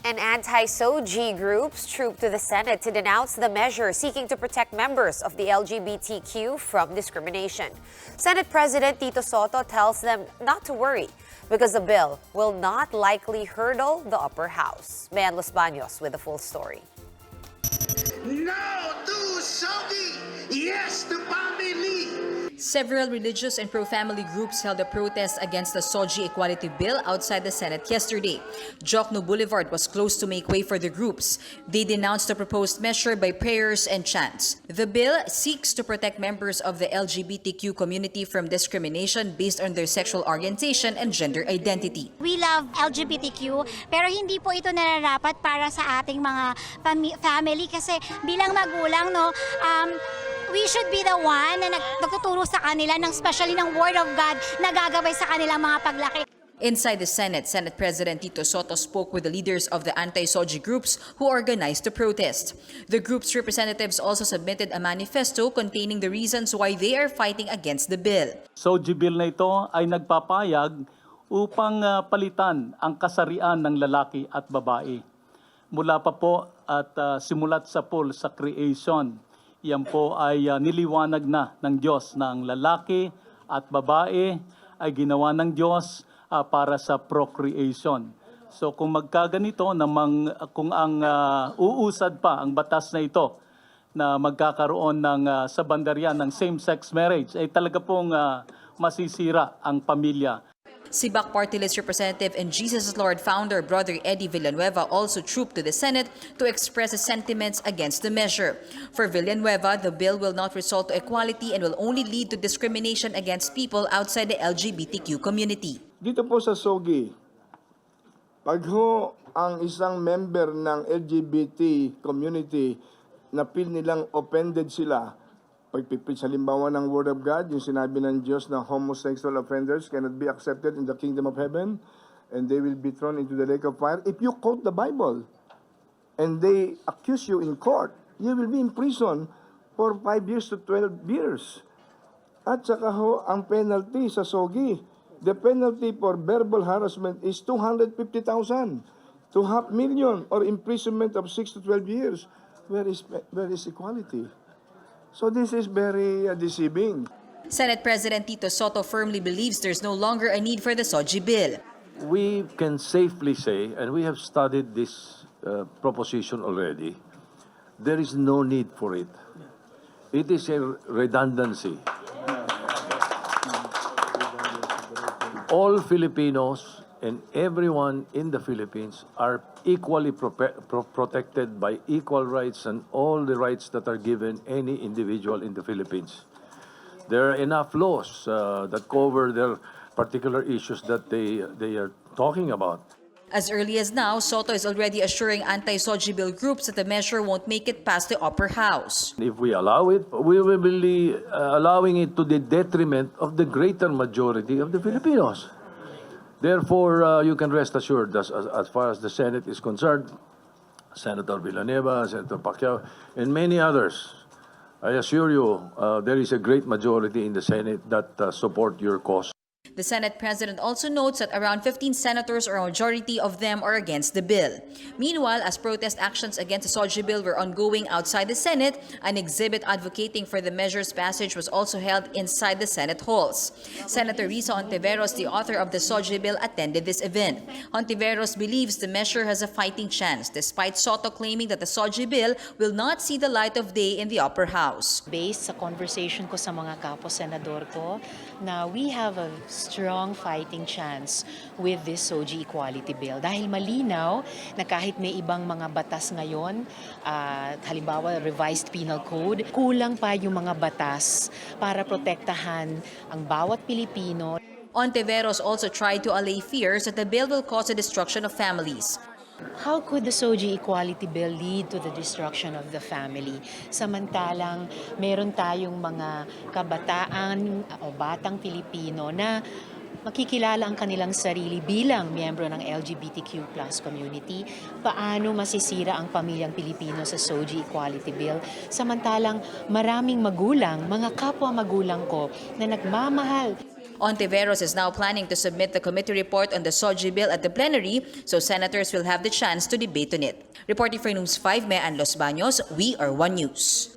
And anti-SOGIE groups trooped to the Senate to denounce the measure seeking to protect members of the LGBTQ from discrimination. Senate President Tito Soto tells them not to worry because the bill will not likely hurdle the upper house. Mayan Los Baños with the full story. No to SOGIE! Yes to family! Several religious and pro-family groups held a protest against the SOGIE equality bill outside the Senate yesterday. Jokno Boulevard was closed to make way for the groups. They denounced the proposed measure by prayers and chants. The bill seeks to protect members of the LGBTQ community from discrimination based on their sexual orientation and gender identity. We love LGBTQ, pero hindi po ito nararapat para sa ating mga family kasi bilang magulang, no, we should be the one na nagtuturo sa kanila, especially ng Word of God na gagabay sa kanilang mga paglaki. Inside the Senate, Senate President Tito Soto spoke with the leaders of the anti-SOGIE groups who organized the protest. The group's representatives also submitted a manifesto containing the reasons why they are fighting against the bill. SOGIE bill na ito ay nagpapayag upang palitan ang kasarian ng lalaki at babae. Mula pa po at simulat sa creation, yan po ay niliwanag na ng Diyos na ang lalaki at babae ay ginawa ng Diyos para sa procreation. So kung magkaganito namang kung ang uusad pa ang batas na ito na magkakaroon ng sa bandarya ng same-sex marriage ay talaga pong masisira ang pamilya. Sibak Party List Representative and Jesus is Lord founder Brother Eddie Villanueva also trooped to the Senate to express his sentiments against the measure. For Villanueva, the bill will not result to equality and will only lead to discrimination against people outside the LGBTQ community. Dito po sa SOGIE, pag ho ang isang member ng LGBT community na feel nilang offended sila, pagpipit sa halimbawa ng Word of God, yung sinabi ng Diyos na homosexual offenders cannot be accepted in the kingdom of heaven and they will be thrown into the lake of fire. If you quote the Bible and they accuse you in court, you will be in prison for 5 years to 12 years. At saka ho, ang penalty sa SOGIE, the penalty for verbal harassment is 250,000 to $500,000 or imprisonment of 6 to 12 years. Where is equality? So this is very deceiving. Senate President Tito Soto firmly believes there's no longer a need for the SOGIE bill. We can safely say, and we have studied this proposition already, there is no need for it. It is a redundancy. All Filipinos and everyone in the Philippines are equally protected by equal rights and all the rights that are given any individual in the Philippines. There are enough laws that cover their particular issues that they are talking about. As early as now, Soto is already assuring anti-SOGIE bill groups that the measure won't make it past the upper house. If we allow it, we will be allowing it to the detriment of the greater majority of the Filipinos. Therefore, you can rest assured that as far as the Senate is concerned, Senator Villanueva, Senator Pacquiao, and many others, I assure you, there is a great majority in the Senate that support your cause. The Senate President also notes that around 15 senators or a majority of them are against the bill. Meanwhile, as protest actions against the SOGIE bill were ongoing outside the Senate, an exhibit advocating for the measure's passage was also held inside the Senate halls. Senator Risa Hontiveros, the author of the SOGIE bill, attended this event. Hontiveros believes the measure has a fighting chance, despite Soto claiming that the SOGIE bill will not see the light of day in the upper house. Based sa conversation ko sa mga kapo-senador ko, na we have a strong fighting chance with this SOGIE equality bill. Dahil malinaw na kahit may ibang mga batas ngayon, halimbawa revised penal code, kulang pa yung mga batas para protektahan ang bawat Pilipino. Hontiveros also tried to allay fears that the bill will cause the destruction of families. How could the SOGIE equality bill lead to the destruction of the family? Samantalang meron tayong mga kabataan o batang Pilipino na makikilala ang kanilang sarili bilang miyembro ng LGBTQ plus community, paano masisira ang pamilyang Pilipino sa SOGIE equality bill? Samantalang maraming magulang, mga kapwa magulang ko na nagmamahal Ontiveros is now planning to submit the committee report on the SOGIE bill at the plenary so senators will have the chance to debate on it. Reporting for News 5, Mean Los Baños, we are One News.